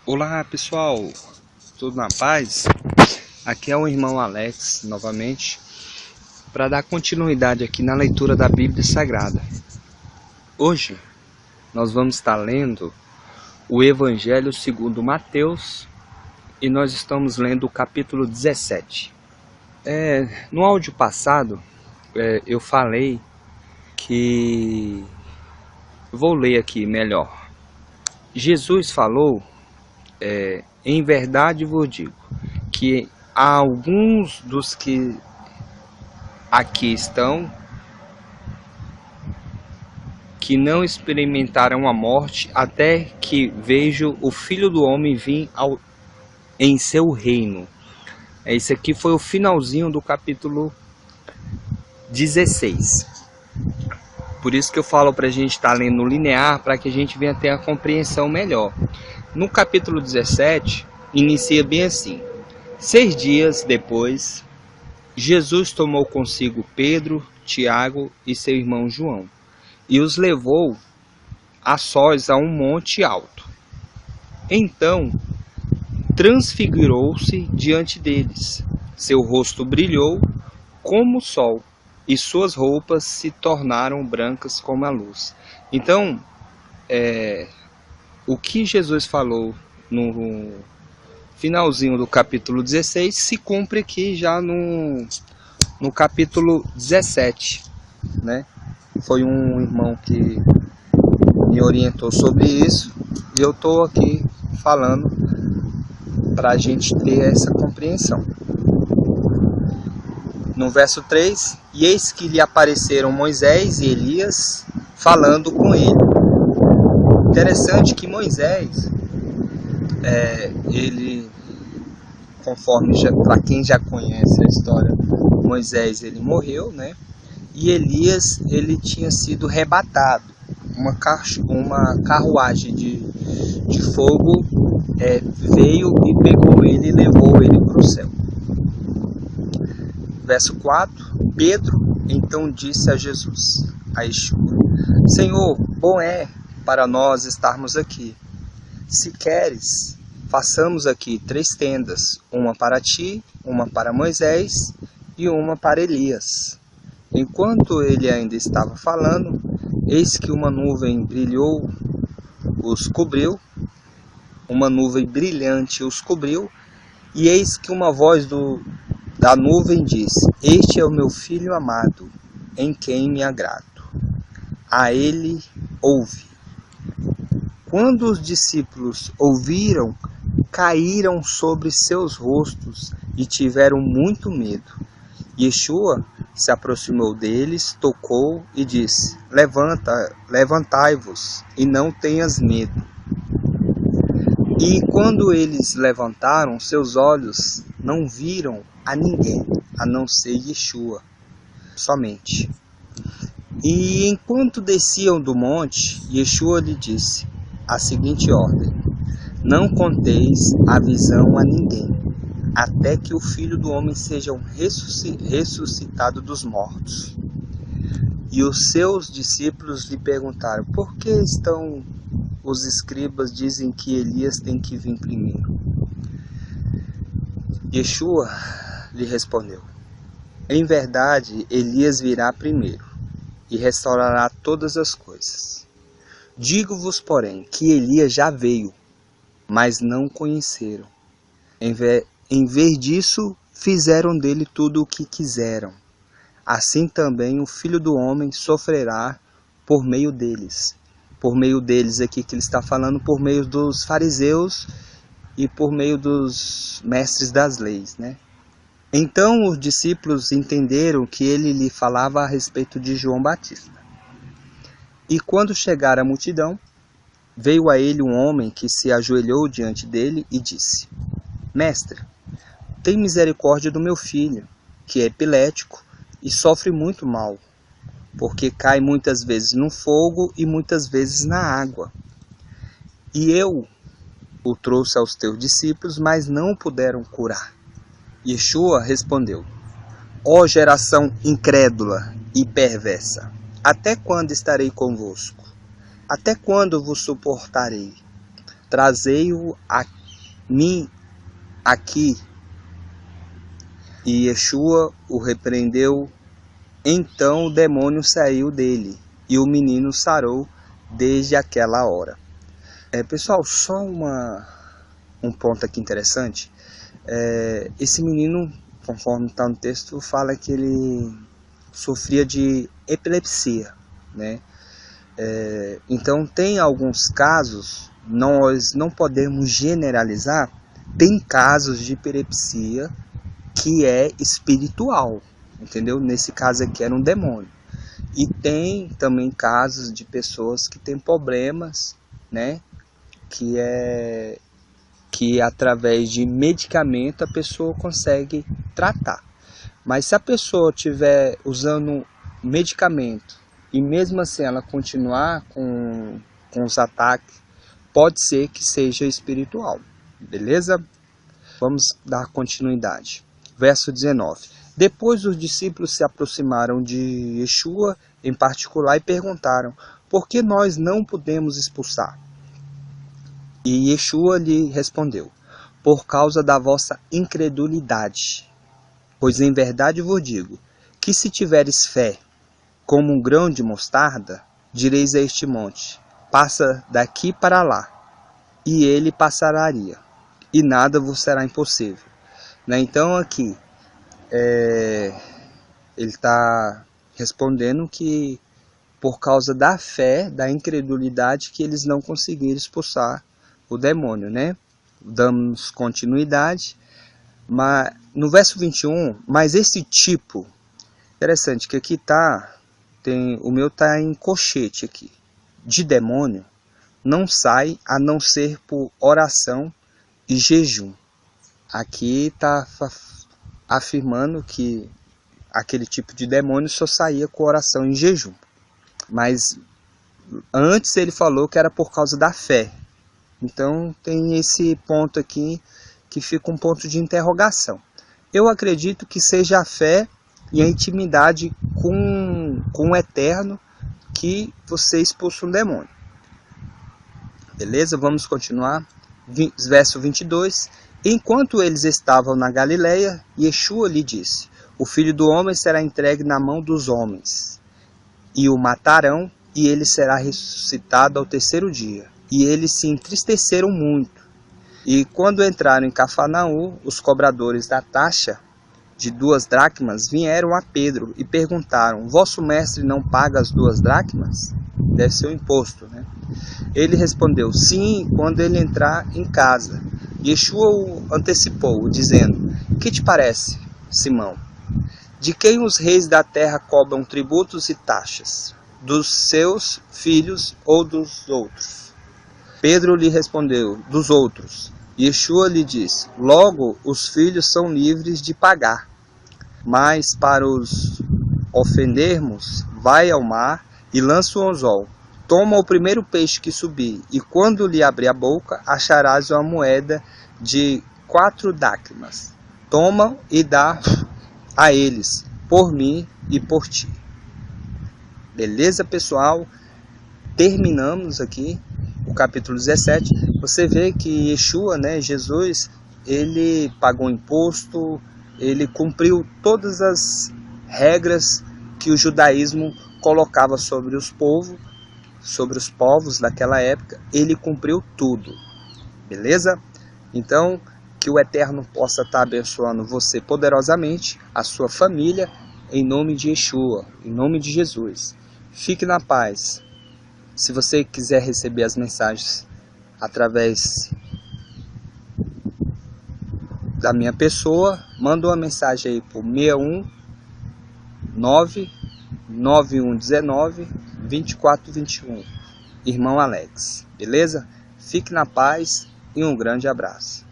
Olá pessoal, tudo na paz? Aqui é o irmão Alex novamente para dar continuidade aqui na leitura da Bíblia Sagrada. Hoje nós vamos estar lendo o Evangelho segundo Mateus e nós estamos lendo o capítulo 17. No áudio passado eu falei que vou ler aqui melhor. Jesus falou: em verdade vos digo que há alguns dos que aqui estão que não experimentaram a morte até que vejam o Filho do Homem vir em seu reino. Esse aqui foi o finalzinho do capítulo 16. Por isso que eu falo para a gente estar lendo linear, para que a gente venha ter a compreensão melhor. No capítulo 17, inicia bem assim: 6 dias depois, Jesus tomou consigo Pedro, Tiago e seu irmão João, e os levou a sós a um monte alto. Então, transfigurou-se diante deles. Seu rosto brilhou como o sol, e suas roupas se tornaram brancas como a luz. Então, o que Jesus falou no finalzinho do capítulo 16 se cumpre aqui já no capítulo 17, né? Foi um irmão que me orientou sobre isso e eu estou aqui falando para a gente ter essa compreensão. No verso 3, e eis que lhe apareceram Moisés e Elias falando com ele. Interessante que Moisés, ele, conforme para quem já conhece a história, Moisés ele morreu, né? E Elias ele tinha sido arrebatado. Uma carruagem de fogo veio e pegou ele e levou ele para o céu. Verso 4, Pedro então disse a Jesus, a Yeshua: Senhor, bom é para nós estarmos aqui. Se queres, façamos aqui 3 tendas, uma para ti, uma para Moisés e uma para Elias. Enquanto ele ainda estava falando, eis que uma nuvem brilhou, os cobriu, uma nuvem brilhante os cobriu, e eis que uma voz da nuvem disse: Este é o meu filho amado, em quem me agrado. A ele ouve. Quando os discípulos ouviram, caíram sobre seus rostos e tiveram muito medo. Yeshua se aproximou deles, tocou e disse: Levantai-vos e não tenhas medo. E quando eles levantaram seus olhos, não viram a ninguém, a não ser Yeshua, somente. E enquanto desciam do monte, Yeshua lhe disse a seguinte ordem: Não conteis a visão a ninguém, até que o Filho do Homem seja ressuscitado dos mortos. E os seus discípulos lhe perguntaram: Por que os escribas dizem que Elias tem que vir primeiro? Yeshua lhe respondeu: Em verdade, Elias virá primeiro e restaurará todas as coisas. Digo-vos, porém, que Elias já veio, mas não conheceram. Em vez disso, fizeram dele tudo o que quiseram. Assim também o Filho do Homem sofrerá por meio deles. Por meio deles aqui que ele está falando, por meio dos fariseus e por meio dos mestres das leis, né? Então os discípulos entenderam que ele lhe falava a respeito de João Batista. E quando chegara a multidão, veio a ele um homem que se ajoelhou diante dele e disse: Mestre, tem misericórdia do meu filho, que é epilético e sofre muito mal, porque cai muitas vezes no fogo e muitas vezes na água. E eu o trouxe aos teus discípulos, mas não o puderam curar. Yeshua respondeu: Ó geração incrédula e perversa, até quando estarei convosco? Até quando vos suportarei? Trazei-o mim aqui. E Yeshua o repreendeu. Então o demônio saiu dele e o menino sarou desde aquela hora. Pessoal, só um ponto aqui interessante. Esse menino, conforme está no texto, fala que ele sofria de epilepsia, né? Então tem alguns casos, nós não podemos generalizar, tem casos de epilepsia que é espiritual, entendeu? Nesse caso aqui era um demônio. E tem também casos de pessoas que têm problemas, né? Que através de medicamento a pessoa consegue tratar. Mas se a pessoa estiver usando medicamento e mesmo assim ela continuar com os ataques, pode ser que seja espiritual, beleza? Vamos dar continuidade. Verso 19. Depois os discípulos se aproximaram de Yeshua em particular e perguntaram: por que nós não podemos expulsar? E Yeshua lhe respondeu: por causa da vossa incredulidade. Pois em verdade vos digo, que se tiveres fé como um grão de mostarda, direis a este monte: passa daqui para lá, e ele passararia, e nada vos será impossível. Então aqui, ele está respondendo que por causa da fé, da incredulidade, que eles não conseguiram expulsar o demônio, né? Damos continuidade, mas no verso 21, mas esse tipo, interessante que aqui o meu está em colchete aqui, de demônio, não sai a não ser por oração e jejum. Aqui está afirmando que aquele tipo de demônio só saía com oração e jejum. Mas antes ele falou que era por causa da fé. Então tem esse ponto aqui que fica um ponto de interrogação. Eu acredito que seja a fé e a intimidade com o Eterno que você expulsa um demônio. Beleza? Vamos continuar. Verso 22. Enquanto eles estavam na Galileia, Yeshua lhe disse: o Filho do Homem será entregue na mão dos homens, e o matarão, e ele será ressuscitado ao terceiro dia. E eles se entristeceram muito. E quando entraram em Cafarnaum, os cobradores da taxa de 2 dracmas vieram a Pedro e perguntaram: vosso mestre não paga as 2 dracmas? Deve ser o imposto, né? Ele respondeu: sim, quando ele entrar em casa. Yeshua o antecipou, dizendo: que te parece, Simão? De quem os reis da terra cobram tributos e taxas? Dos seus filhos ou dos outros? Pedro lhe respondeu: dos outros. Yeshua lhe disse: logo os filhos são livres de pagar. Mas para os ofendermos, vai ao mar e lança o anzol. Toma o primeiro peixe que subir, e quando lhe abrir a boca, acharás uma moeda de 4 dracmas. Toma e dá a eles, por mim e por ti. Beleza, pessoal? Terminamos aqui o capítulo 17. Você vê que Yeshua, né, Jesus, ele pagou imposto, ele cumpriu todas as regras que o judaísmo colocava sobre os povos daquela época. Ele cumpriu tudo. Beleza? Então, que o Eterno possa estar abençoando você poderosamente, a sua família, em nome de Yeshua, em nome de Jesus. Fique na paz. Se você quiser receber as mensagens através da minha pessoa, manda uma mensagem aí por 619-9119-2421. Irmão Alex, beleza? Fique na paz e um grande abraço.